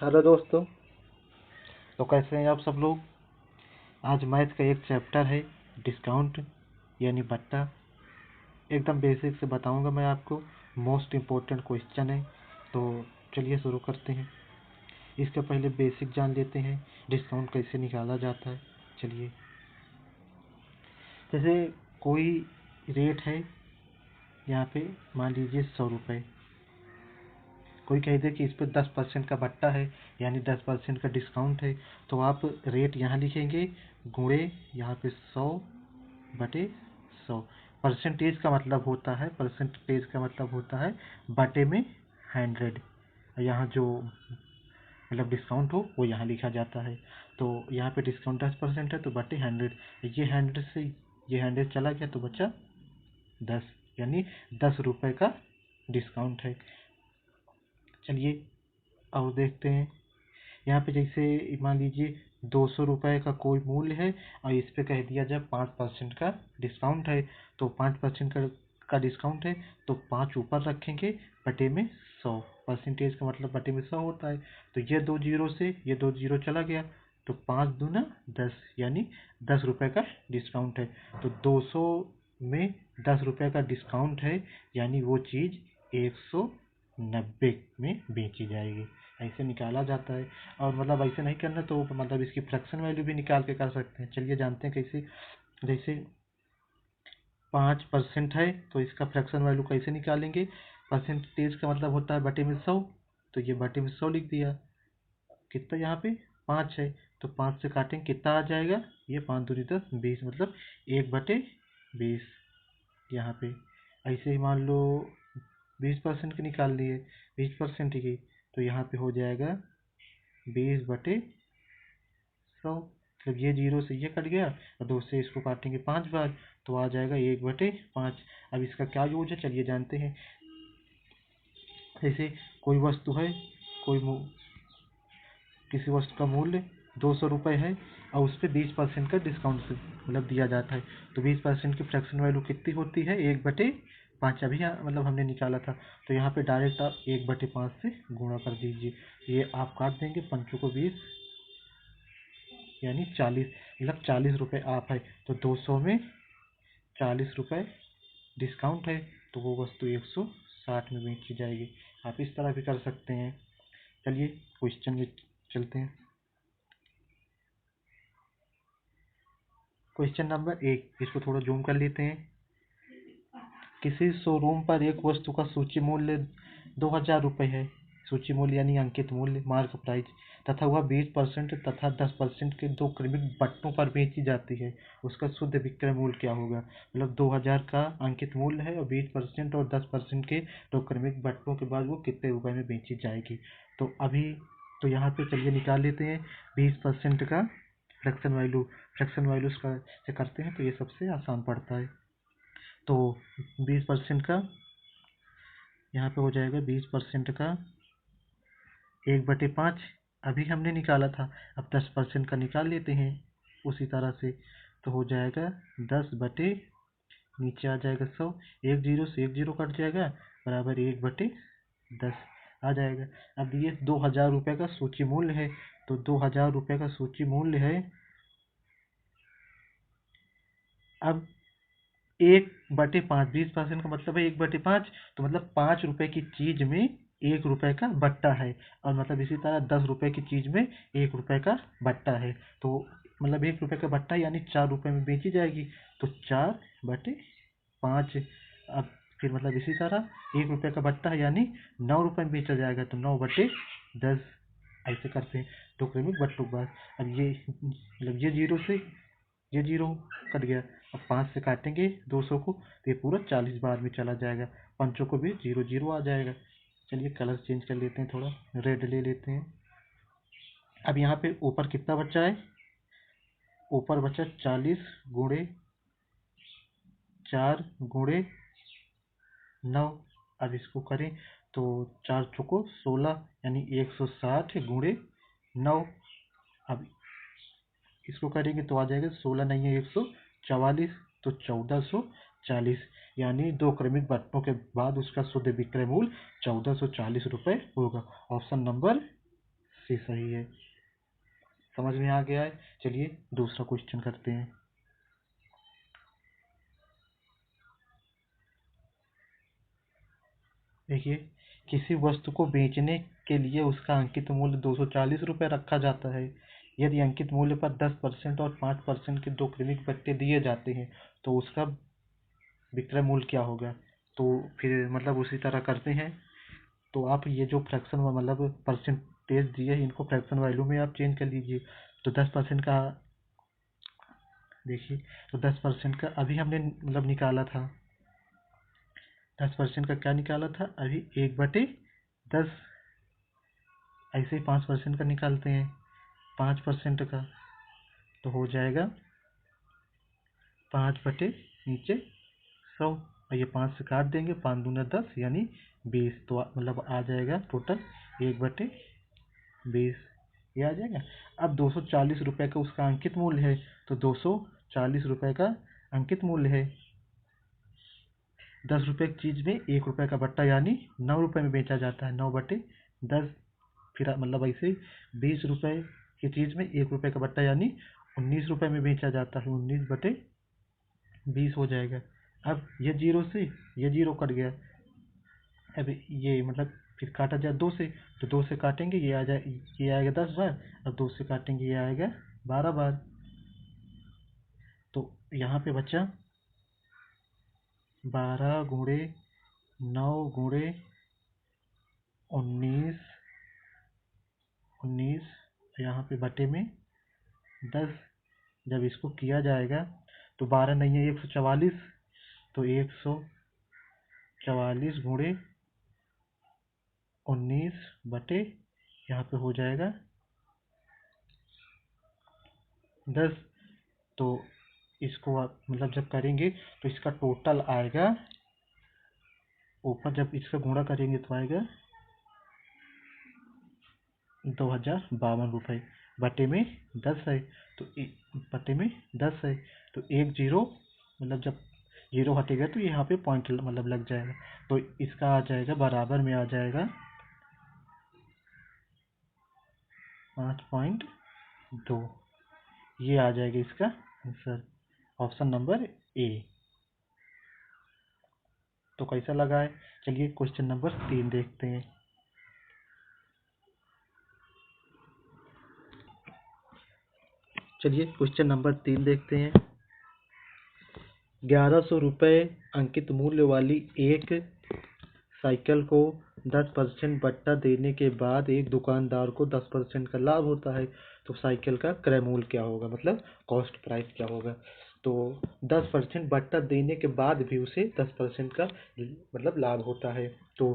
Hello दोस्तों। तो कैसे हैं आप सब लोग। आज मैथ का एक चैप्टर है डिस्काउंट यानी बट्टा। एकदम बेसिक से बताऊंगा मैं आपको। मोस्ट इम्पोर्टेंट क्वेश्चन है। तो चलिए शुरू करते हैं। इसके पहले बेसिक जान लेते हैं डिस्काउंट कैसे निकाला जाता है। चलिए, जैसे कोई रेट है यहाँ पे, मान लीजिए 100 रुपये। कोई कह दे कि इस पर 10% का बट्टा है यानी 10% का डिस्काउंट है, तो आप रेट यहाँ लिखेंगे गुणे यहाँ पे 100/100। परसेंटेज का मतलब होता है, बटे में 100। यहाँ जो मतलब डिस्काउंट हो वो यहाँ लिखा जाता है। तो यहाँ पे डिस्काउंट 10% है तो बटे 100। ये 100 से ये 100 चला गया तो बचा 10, यानी 10 रुपये का डिस्काउंट है। चलिए और देखते हैं। यहाँ पे जैसे मान लीजिए 200 रुपये का कोई मूल्य है और इस पे कह दिया जाए 5% का डिस्काउंट है। तो 5% का डिस्काउंट है तो 5 ऊपर रखेंगे बटे में 100। परसेंटेज का मतलब बटे में 100 होता है। तो ये 2 जीरो से ये 2 जीरो चला गया तो 5 दूना 10, यानी 10 रुपये का डिस्काउंट है। तो 200 में 10 रुपये का डिस्काउंट है, यानी वो चीज़ 190 में बेची जाएगी। ऐसे निकाला जाता है। और मतलब ऐसे नहीं करना तो मतलब इसकी फ्रैक्शन वैल्यू भी निकाल के कर सकते हैं। चलिए जानते हैं कैसे। जैसे 5% है तो इसका फ्रैक्शन वैल्यू कैसे निकालेंगे। परसेंटेज का मतलब होता है बटे में 100, तो ये बटे में 100 लिख दिया। कितना यहाँ पे 5 है तो 5 से काटेंगे कितना आ जाएगा, ये 5 दूनी 10, 20, मतलब 1/20 यहाँ पे। ऐसे ही मान लो 20% की निकाल लिए, 20% की, तो यहाँ पे हो जाएगा 20/100। मतलब ये जीरो से ये कट गया और 2 से इसको काटेंगे 5 बार तो आ जाएगा 1/5। अब इसका क्या यूज है चलिए जानते हैं। जैसे कोई वस्तु है, कोई किसी वस्तु का मूल्य 200 रुपये है और उस पर 20% का डिस्काउंट से मतलब दिया जाता है। तो 20% की फ्रैक्शन वैल्यू कितनी होती है, 1/5। अभी मतलब हमने निकाला था। तो यहाँ पे डायरेक्ट आप 1/5 से गुणा कर दीजिए। ये आप काट देंगे, पंचों को 20, यानी 40, मतलब 40 रुपये आप है। तो 200 में 40 रुपये डिस्काउंट है तो वो वस्तु 160 में बेची जाएगी। आप इस तरह भी कर सकते हैं। चलिए क्वेश्चन में चलते हैं। क्वेश्चन नंबर 1, इसको थोड़ा जूम कर लेते हैं। किसी शोरूम पर एक वस्तु का सूची मूल्य 2000 रुपये है। सूची मूल्य यानी अंकित मूल्य, मार्क प्राइस, तथा वह 20% तथा 10% के दो क्रमिक बट्टों पर बेची जाती है। उसका शुद्ध विक्रय मूल्य क्या होगा। मतलब 2000 का अंकित मूल्य है और 20% और 10% के दो क्रमिक बट्टों के बाद वो कितने रुपए में बेची जाएगी। तो अभी तो यहाँ पे चलिए निकाल लेते हैं 20% का फ्रैक्शन वैल्यू से करते हैं तो ये सबसे आसान पड़ता है। तो 20% का यहाँ पे हो जाएगा 20% का 1/5 अभी हमने निकाला था। अब 10% का निकाल लेते हैं उसी तरह से। तो हो जाएगा 10 बटे, नीचे आ जाएगा 100, एक जीरो से एक जीरो कट जाएगा, बराबर 1/10 आ जाएगा। अब ये 2000 रुपये का सूची मूल्य है। तो 2000 रुपये का सूची मूल्य है। अब 1/5, 20% का मतलब है 1/5, तो मतलब 5 रुपए की चीज में 1 रुपए का बट्टा है। और मतलब इसी तरह 10 रुपए की चीज में 1 रुपए का बट्टा है। तो मतलब 1 रुपए का बट्टा यानी 4 रुपए में बेची जाएगी। तो 4/5। अब फिर मतलब इसी तरह 1 रुपए का बट्टा है यानी 9 रुपए में बेचा जाएगा तो 9/10 ऐसे करते हैं। तो क्रमिक बट्टों के बाद अब ये मतलब ये जीरो से ये जीरो कट गया। अब 5 से काटेंगे 200 को तो ये पूरा 40 बार में चला जाएगा। पंचों को भी 0 0 आ जाएगा। चलिए कलर चेंज कर लेते हैं, थोड़ा रेड ले लेते हैं। अब यहाँ पे ऊपर कितना बचा है, ऊपर बचा 40/4/9। अब इसको करें तो 4 चौको 16, यानी 160 × 9। अब इसको करेंगे तो आ जाएगा 16 नहीं है 144, तो 1440, यानी दो क्रमिक बट्टों के बाद उसका शुद्ध विक्रय मूल्य 1440 रुपये होगा। ऑप्शन नंबर सी सही है। समझ में आ गया है। चलिए दूसरा क्वेश्चन करते हैं। देखिए, किसी वस्तु को बेचने के लिए उसका अंकित मूल्य 240 रुपये रखा जाता है। यदि अंकित मूल्य पर 10% और 5% के दो क्रमिक बट्टे दिए जाते हैं तो उसका विक्रय मूल्य क्या होगा। तो फिर मतलब उसी तरह करते हैं। तो आप ये जो फ्रैक्शन मतलब परसेंटेज दिए हैं इनको फ्रैक्शन वैल्यू में आप चेंज कर लीजिए। तो 10% का देखिए, तो 10% का अभी हमने मतलब निकाला था। 10% का क्या निकाला था अभी, 1/10। ऐसे ही 5% का निकालते हैं, 5% का तो हो जाएगा 5/100। और ये 5 से काट देंगे, 5 दूना 10 यानी 20। तो मतलब आ जाएगा टोटल 1/20 ये आ जाएगा। अब 240 रुपये का उसका अंकित मूल्य है, तो 240 रुपये का अंकित मूल्य है। 10 रुपये की चीज़ में 1 रुपये का बट्टा यानी 9 रुपये में बेचा जाता है, 9/10। फिर मतलब ऐसे 20 रुपये की चीज़ में 1 रुपये का बट्टा यानी 19 रुपये में बेचा जाता है, 19/20 हो जाएगा। अब ये जीरो से ये जीरो कट गया। अब ये मतलब फिर काटा जाए 2 से, तो 2 से काटेंगे ये आ जाए, ये आएगा 10 बार। अब 2 से काटेंगे ये आएगा 12 बार। तो यहाँ पे बचा 12 गुणे 9 गुणे 19 यहाँ पे बटे में 10। जब इसको किया जाएगा तो 12 नहीं है 144, तो 144 गुणे 19 बटे यहाँ पे हो जाएगा 10। तो इसको आप मतलब जब करेंगे तो इसका टोटल आएगा, ऊपर जब इसका गुणा करेंगे तो आएगा 2052 रुपये। बटे में 10 है, तो बटे में 10 है, तो एक जीरो मतलब जब जीरो हटेगा तो यहाँ पे पॉइंट मतलब लग जाएगा। तो इसका आ जाएगा बराबर में आ जाएगा 5.2। ये आ जाएगा इसका आंसर, ऑप्शन नंबर ए। तो कैसा लगा है। चलिए क्वेश्चन नंबर 3 देखते हैं। चलिए क्वेश्चन नंबर 3 देखते हैं। 1100 रुपये अंकित मूल्य वाली एक साइकिल को 10% बट्टा देने के बाद एक दुकानदार को 10% का लाभ होता है, तो साइकिल का क्रय मूल्य क्या होगा, मतलब कॉस्ट प्राइस क्या होगा। तो 10% बट्टा देने के बाद भी उसे 10% का मतलब लाभ होता है। तो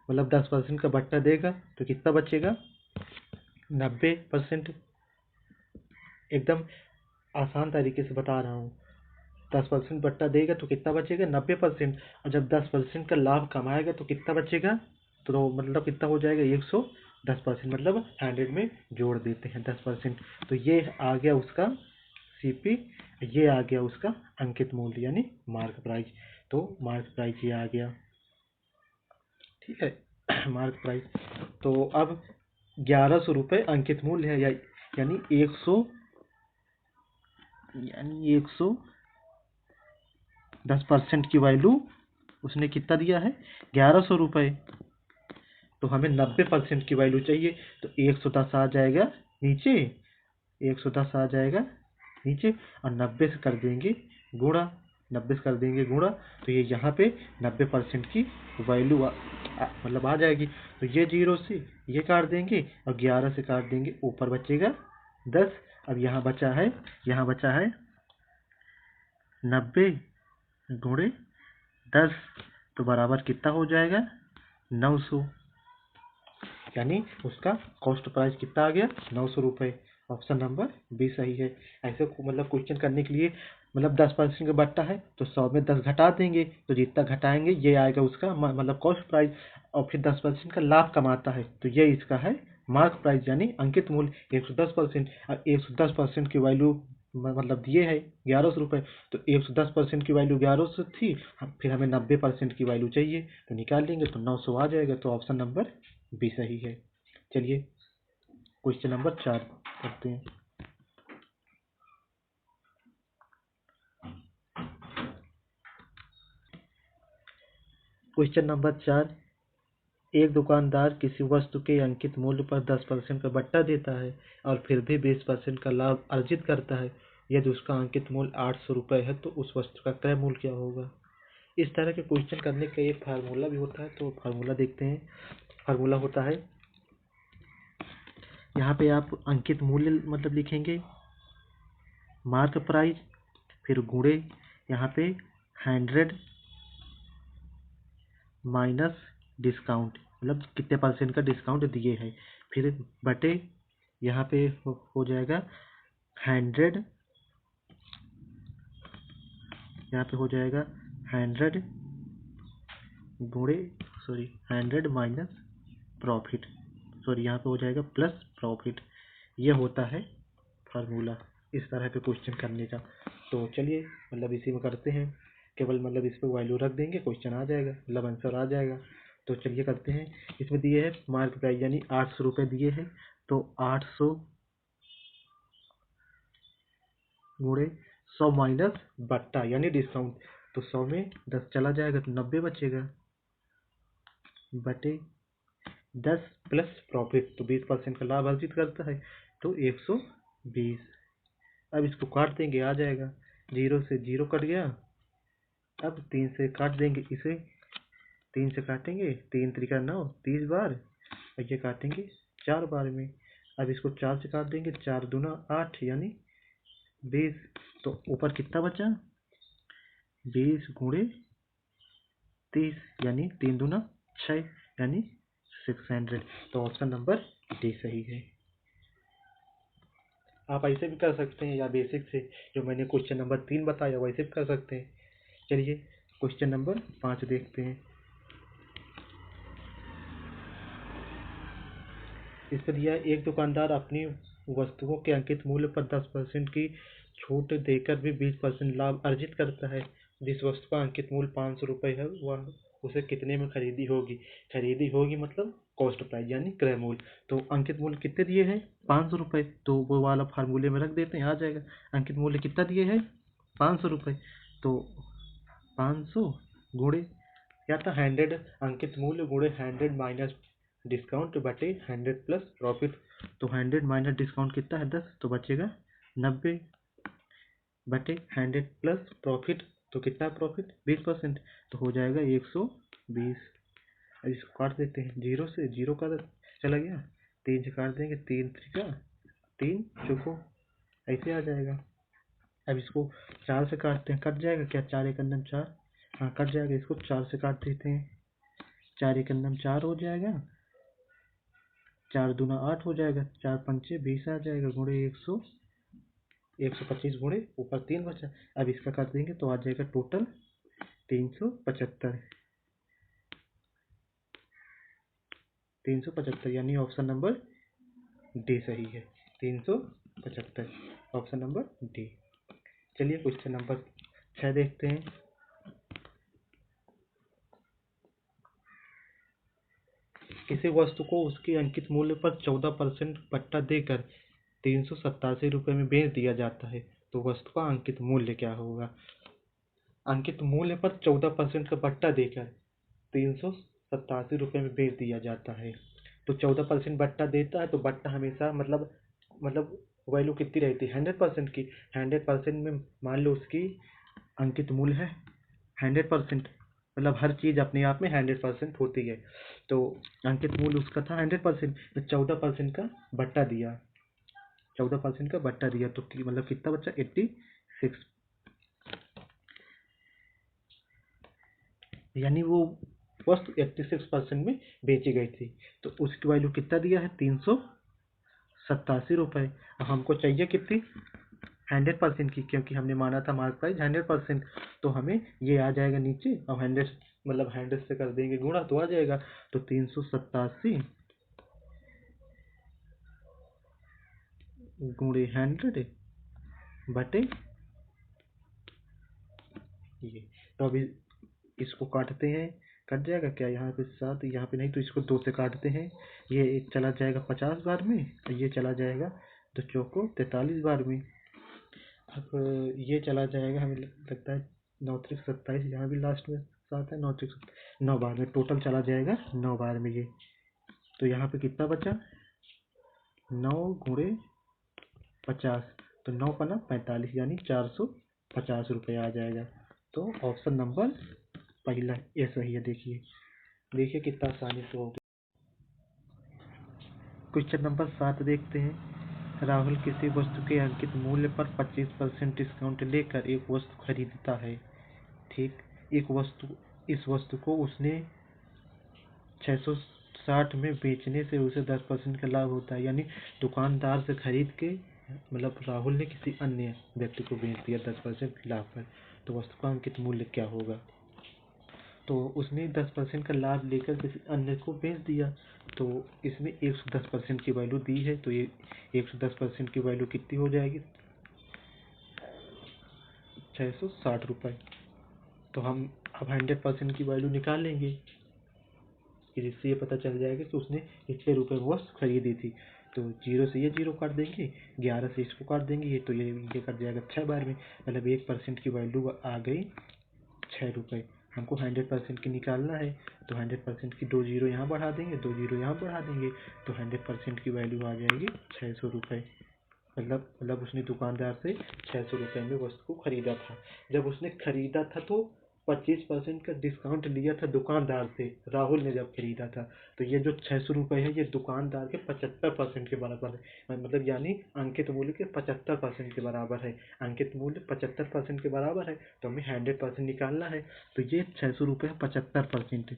मतलब 10% का बट्टा देगा तो कितना बचेगा, 90%। एकदम आसान तरीके से बता रहा हूँ। 10% बट्टा देगा तो कितना बचेगा, 90%। और जब 10% का लाभ कमाएगा तो कितना बचेगा, तो मतलब कितना हो जाएगा, 110%। मतलब 100 में जोड़ देते हैं 10%। तो ये आ गया उसका सीपी, ये आ गया उसका अंकित मूल्य यानी मार्क प्राइस। तो मार्क प्राइस ये आ गया, ठीक है। Mark price. तो अब 1100 रुपये अंकित मूल्य है, यानी 10% की वैल्यू उसने कितना दिया है, 1100 रुपये। तो हमें 90% की वैल्यू चाहिए, तो 110 आ जाएगा नीचे, 110 आ जाएगा नीचे, और 90 से कर देंगे गुणा, 90 से कर देंगे गुणा, तो ये यहाँ पे 90% की वैल्यू मतलब आ जाएगी। तो ये जीरो से ये काट देंगे और 11 से काट देंगे, ऊपर बचेगा 10। अब यहाँ बचा है 90 गुणे 10, तो बराबर कितना हो जाएगा, 900। यानी उसका कॉस्ट प्राइस कितना आ गया, 900 रुपये। ऑप्शन नंबर बी सही है। ऐसे मतलब क्वेश्चन करने के लिए मतलब 10% का बट्टा है तो 100 में 10 घटा देंगे, तो जितना घटाएंगे ये आएगा उसका मतलब कॉस्ट प्राइस। और फिर 10% का लाभ कमाता है तो ये इसका है मार्क प्राइस यानी अंकित मूल्य 110%। और 110% की वैल्यू मतलब दिए है 1100 रुपये, तो 110% की वैल्यू 1100 थी, फिर हमें 90% की वैल्यू चाहिए तो निकाल लेंगे तो 900 आ जाएगा। तो ऑप्शन नंबर बी सही है। चलिए क्वेश्चन नंबर 4 करते हैं। क्वेश्चन नंबर 4, एक दुकानदार किसी वस्तु के अंकित मूल्य पर 10% का बट्टा देता है और फिर भी 20% का लाभ अर्जित करता है। यदि उसका अंकित मूल्य 800 रुपये है तो उस वस्तु का क्रय मूल्य क्या होगा। इस तरह के क्वेश्चन करने का एक फार्मूला भी होता है, तो फार्मूला देखते हैं। फार्मूला होता है, यहाँ पे आप अंकित मूल्य मतलब लिखेंगे, मार्क प्राइस, फिर गुणे यहाँ पे 100 माइनस डिस्काउंट, मतलब कितने परसेंट का डिस्काउंट दिए हैं, फिर बटे यहाँ पे हो जाएगा 100, यहाँ पे हो जाएगा 100 गुणे 100 माइनस प्रॉफिट, यहाँ पे हो जाएगा प्लस प्रॉफिट। ये होता है फार्मूला इस तरह के क्वेश्चन करने का। तो चलिए मतलब इसी में करते हैं, केवल मतलब इस पे वैल्यू रख देंगे, क्वेश्चन आ जाएगा, मतलब आंसर आ जाएगा। तो चलिए करते हैं। इसमें दिए है मार्क प्राइस यानी 800 रुपये दिए हैं, तो 800 गुणे 100 माइनस बट्टा यानी डिस्काउंट, तो 100 में 10 चला जाएगा तो 90 बचेगा, बटे 10 प्लस प्रॉफिट, तो 20% का लाभ अर्जित करता है, तो 120। अब इसको काट देंगे, आ जाएगा, 0 से 0 कट गया। अब 3 से काट देंगे इसे, 3 से काटेंगे, 3 त्रिका 9, 30 बार, और ये काटेंगे 4 बार में। अब इसको 4 से काट देंगे, 4 दूना 8 यानी 20, तो ऊपर कितना बचा, 20 गुणे 30 यानी 3 दूना 6 यानी 600। तो ऑप्शन नंबर डी सही है। आप ऐसे भी कर सकते हैं, या बेसिक से जो मैंने क्वेश्चन नंबर 3 बताया वैसे भी कर सकते हैं। चलिए क्वेश्चन नंबर 5 देखते हैं। इस पर दिया, एक दुकानदार अपनी वस्तुओं के अंकित मूल्य पर 10% की छूट देकर भी 20% लाभ अर्जित करता है। जिस वस्तु का अंकित मूल्य 500 रुपये है वह उसे कितने में खरीदी होगी। खरीदी होगी मतलब कॉस्ट प्राइस यानी क्रय मूल्य। तो अंकित मूल्य कितने दिए हैं, 500 रुपये, तो वो वाला फार्मूले में रख देते हैं, आ जाएगा। अंकित मूल्य कितना दिए हैं, 500 रुपये, तो 500 गुणे या था 100 अंकित मूल्य गुणे 100 माइनस डिस्काउंट बटे 100 प्लस प्रॉफिट। तो 100 माइनस डिस्काउंट कितना है, 10, तो बचेगा 90, बटे 100 प्लस प्रॉफिट, तो कितना प्रॉफिट, 20%, तो हो जाएगा 120। अब इसको काट देते हैं, 0 से 0 का चला गया, 3 से काट देंगे, 3 त्रिका 3 चौको, ऐसे आ जाएगा। अब इसको 4 से काटते हैं, कट जाएगा क्या, 4 एक अन्नम 4, हाँ कट जाएगा। इसको 4 से काट देते हैं, 4 एक अन्नम 4 हो जाएगा, 4 दूना 8 हो जाएगा, 4 पंचे 20 आ जाएगा, गुणे 125 गुणे ऊपर 3 बचा। अब इसका कर देंगे तो आ जाएगा टोटल 375 यानी ऑप्शन नंबर डी सही है, 375 ऑप्शन नंबर डी। चलिए क्वेश्चन नंबर 6 देखते हैं। किसी वस्तु को उसके अंकित मूल्य पर 14% बट्टा देकर 387 रुपये में बेच दिया जाता है, तो वस्तु का अंकित मूल्य क्या होगा। अंकित मूल्य पर 14% का बट्टा देकर 387 रुपये में बेच दिया जाता है, तो 14% बट्टा देता है, तो बट्टा हमेशा मतलब वैल्यू कितनी रहती है, 100% की। 100% में मान लो उसकी अंकित मूल्य है 100%, मतलब हर चीज़ अपने आप में 100% होती है। तो अंकित मूल्य उसका था 100%, तो 14% का बट्टा दिया, 14% का बट्टा दिया, तो मतलब कितना बचा, 86, यानी वो वस्तु 86% में बेची गई थी, तो उसकी वैल्यू कितना दिया है, 387 रुपये। अब हमको चाहिए कितनी, 100% की, क्योंकि हमने माना था मार्क प्राइस 100%, तो हमें ये आ जाएगा नीचे, और 100 मतलब 100 से कर देंगे गुणा तो आ जाएगा, तो 387 गुणे 100 बटे ये। तो अभी इसको काटते हैं, कट जाएगा क्या यहाँ पे 7, यहाँ पे नहीं तो इसको 2 से काटते हैं। ये चला जाएगा 50 बार में और ये चला जाएगा 2 चौको 43 बार में। अब ये चला जाएगा, हमें लगता है 9 त्रिक 27, यहाँ भी लास्ट में 7 है, 9 त्रिक 9 बार में टोटल चला जाएगा 9 बार में ये। तो यहाँ पे कितना बचा 9 गुणे 50, तो 9 पना 45 यानी 450 रुपये आ जाएगा। तो ऑप्शन नंबर पहला ये सही है। देखिए देखिए कितना आसानी से हो गया। क्वेश्चन नंबर 7 देखते हैं। राहुल किसी वस्तु के अंकित मूल्य पर 25% डिस्काउंट लेकर एक वस्तु खरीदता है। ठीक, इस वस्तु को उसने 660 में बेचने से उसे 10% का लाभ होता है। यानी दुकानदार से खरीद के मतलब राहुल ने किसी अन्य व्यक्ति को बेच दिया 10% लाभ पर, तो वस्तु का अंकित मूल्य क्या होगा। तो उसने 10% का लाभ लेकर किसी अन्य को बेच दिया, तो इसमें 110% की वैल्यू दी है, तो ये 110% की वैल्यू कितनी हो जाएगी 660 रुपये। तो हम अब 100% की वैल्यू निकाल लेंगे कि जिससे ये पता चल जाएगा कि उसने इतने रुपये में वस्तु खरीदी थी। तो 0 से ये 0 काट देंगे, 11 से इसको काट देंगे, ये तो ये कट जाएगा 6 बार में, मतलब 1% की वैल्यू आ गई 6 रुपये। हमको 100% की निकालना है, तो 100% की 2 जीरो यहाँ बढ़ा देंगे, 2 जीरो यहाँ बढ़ा देंगे, तो 100% की वैल्यू आ जाएगी 600 रुपये। मतलब उसने दुकानदार से 600 रुपये में वस्तु को खरीदा था। जब उसने खरीदा था तो 25% का डिस्काउंट लिया था दुकानदार से, राहुल ने जब खरीदा था। तो ये जो 600 रुपये है ये दुकानदार के 75% के बराबर है, मतलब यानी अंकित मूल्य के 75% के बराबर है। अंकित मूल्य 75% के बराबर है, तो हमें 100% निकालना है। तो ये 600 रुपये 75%,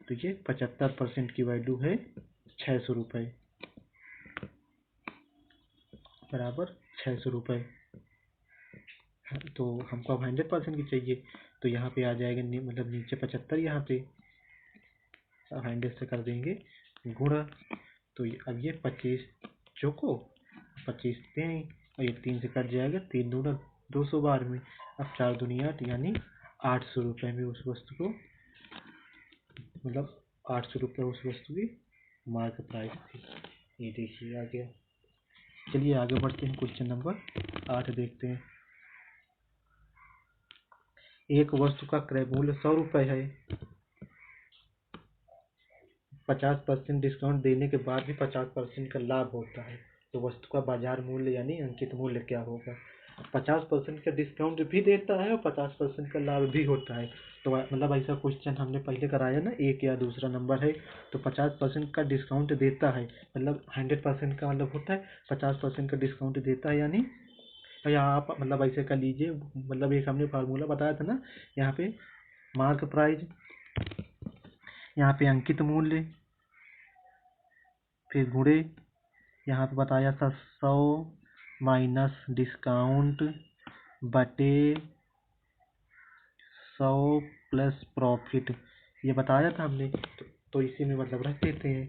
तो ये 75% की वैल्यू है 600 रुपये बराबर 600 रुपये। तो हमको अब 100% की चाहिए, तो यहाँ पे आ जाएगा मतलब नीचे 75, यहाँ पे 100 से कर देंगे गुणा। तो अब ये 25 चौको 25 3 और ये 3 से कट जाएगा, 3 दूना 200 बार में। अब 4 दूनी 8 यानी 800 रुपये में उस वस्तु को, मतलब 800 रुपये उस वस्तु की मार्क प्राइस थी। ये देखिए आ गया। चलिए आगे बढ़ते हैं, क्वेश्चन नंबर 8 देखते हैं। एक वस्तु का क्रय मूल्य 100 रुपये है, 50% डिस्काउंट देने के बाद भी 50% का लाभ होता है, तो वस्तु का बाजार मूल्य यानी अंकित मूल्य क्या होगा। 50% का डिस्काउंट भी देता है और 50% का लाभ भी होता है। तो मतलब ऐसा क्वेश्चन हमने पहले कराया ना, एक या दूसरा नंबर है, तो 50% का डिस्काउंट देता है, मतलब 100% का मतलब होता है 50% का डिस्काउंट देता है। यानी यहाँ आप मतलब ऐसे कर लीजिए, मतलब एक हमने फार्मूला बताया था ना, यहाँ पे मार्क प्राइस, यहाँ पे अंकित मूल्य, फिर गुणे यहाँ पे बताया था 100 माइनस डिस्काउंट बटे 100 प्लस प्रॉफिट, ये बताया था हमने। तो इसी में मतलब रख देते हैं,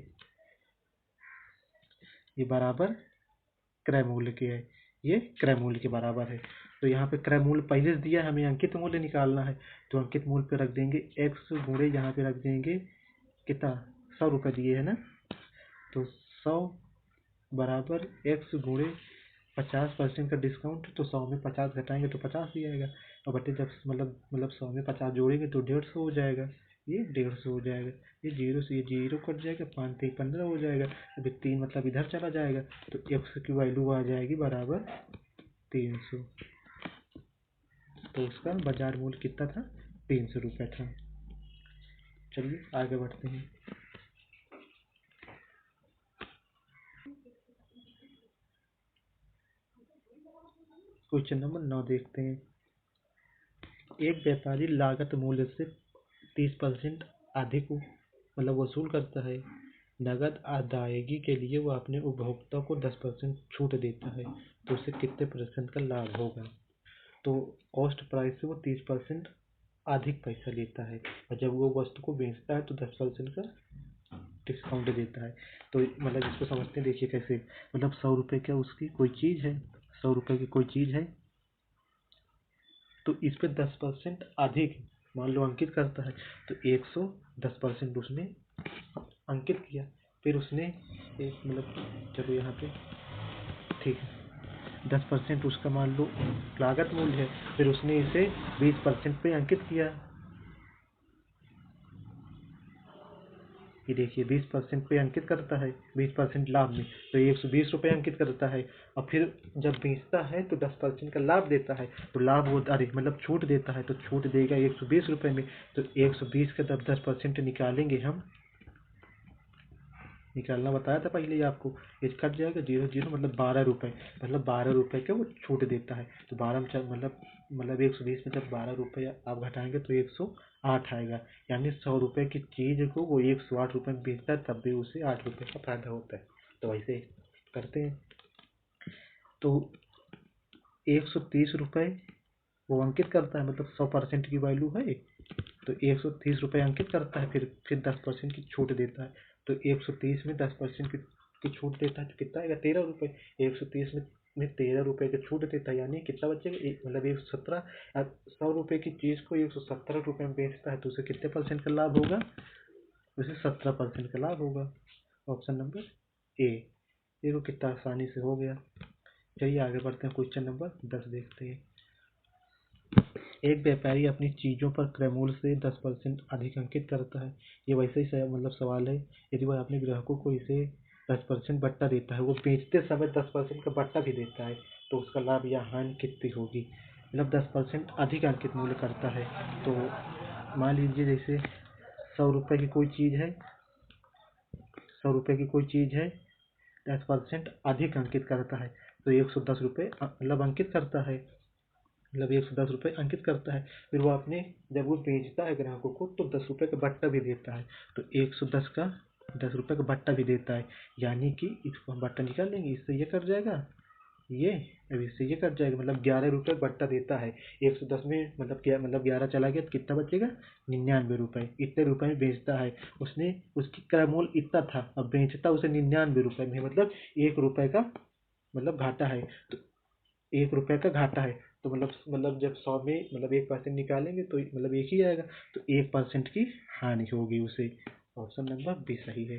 ये बराबर क्रय मूल्य के है, ये क्रय मूल्य के बराबर है। तो यहाँ पे क्रय मूल्य पहले से दिया है, हमें अंकित मूल्य निकालना है, तो अंकित मूल्य पे रख देंगे x गुणे, यहाँ पे रख देंगे कितना 100 रुपये दिए है ना, तो 100 बराबर x गुणे 50% का डिस्काउंट, तो 100 में 50 घटाएंगे तो 50 ही आएगा, और बटे जब मतलब 100 में 50 जोड़ेंगे तो 150 हो जाएगा, ये 150 हो जाएगा। ये 0 से ये 0 कट जाएगा, 5 3 15 हो जाएगा। अभी 3 मतलब इधर चला जाएगा, तो x की वैल्यू आ जाएगी बराबर 300। तो उसका बाजार मूल्य कितना था 300 रुपये था। चलिए आगे बढ़ते हैं। क्वेश्चन नंबर 9 देखते हैं। एक व्यापारी लागत मूल्य से 30% अधिक मतलब वसूल करता है। नगद अदायगी के लिए वह अपने उपभोक्ता को 10% छूट देता है, तो उसे कितने % का लाभ होगा। तो कॉस्ट प्राइस से वो 30% अधिक पैसा लेता है, और जब वो वस्तु को बेचता है तो 10% का डिस्काउंट देता है। तो मतलब इसको समझते हैं, देखिए कैसे, मतलब 100 रुपये क्या उसकी कोई चीज़ है, 100 रुपये की कोई चीज़ है, तो इस पे 10% अधिक मान लो अंकित करता है तो 110% उसने अंकित किया। फिर उसने एक मतलब चलो यहाँ पे ठीक है 10% उसका मान लो लागत मूल्य है, फिर उसने इसे 20% पे अंकित किया। ये देखिए 20% पे अंकित करता है 20% लाभ में, तो 120 रुपये अंकित करता है। और फिर जब बेचता है तो 10% का लाभ देता है, तो लाभ वो अरे मतलब छूट देता है, तो छूट देगा 120 रुपये में। तो 120 का जब 10% निकालेंगे हम, निकालना बताया था पहले ही आपको, ये कट जाएगा 0 0 मतलब 12 रुपये, मतलब 12 रुपये का वो छूट देता है। तो 12 मतलब 120 में जब 12 रुपये आप घटाएंगे तो 108 आएगा, यानी 100 रुपये की चीज़ को वो 108 रुपये में बेचता है, तब भी उसे 8 रुपये का फायदा होता है। तो वैसे करते हैं। तो 130 रुपये वो अंकित करता है, मतलब 100% की वैल्यू है, तो 130 रुपये अंकित करता है, फिर 10% की छूट देता है। तो 130 में 10% की छूट देता है तो कितना आएगा 13 रुपये। 130 में 13 रुपये की छूट देता है, यानी कितना बचेगा मतलब 117। 100 रुपये की चीज़ को 117 रुपये में बेचता है तो उसे कितने परसेंट का लाभ होगा, उसे 17% का लाभ होगा। Option number A. देखो कितना आसानी से हो गया। चलिए आगे बढ़ते हैं, क्वेश्चन नंबर 10 देखते हैं। एक व्यापारी अपनी चीज़ों पर क्रय मूल्य से 10% अधिक अंकित करता है। ये वैसे ही मतलब सवाल है। यदि वह अपने ग्राहकों को इसे 10% बट्टा देता है, वो बेचते समय 10% का बट्टा भी देता है, तो उसका लाभ या हानि कितनी होगी। मतलब 10% अधिक अंकित मूल्य करता है। तो मान लीजिए जैसे 100 रुपये की कोई चीज़ है, 100 रुपये की कोई चीज़ है, 10% अधिक अंकित करता है तो 110 रुपये मतलब अंकित करता है, मतलब 110 रुपये अंकित करता है। फिर वो अपने जब वो बेचता है ग्राहकों को तो 10 रुपये का बट्टा भी देता है, तो 110 का 10 रुपये का बट्टा भी देता है, यानी कि इसको हम बट्टा निकाल लेंगे, इससे ये कट जाएगा, ये अब इससे ये कट जाएगा, मतलब 11 रुपये बट्टा देता है। 110 में मतलब क्या, मतलब 11 चला गया तो कितना बचेगा 99 रुपये। इतने रुपये में बेचता है उसने, उसकी क्रय मूल्य इतना था, अब बेचता उसे 99 रुपये में, मतलब 1 रुपये का मतलब घाटा है। तो 1 रुपये का घाटा है, तो मतलब जब 100 में मतलब 1% निकालेंगे तो मतलब एक ही आएगा, तो 1% की हानि होगी उसे। ऑप्शन नंबर बी सही है।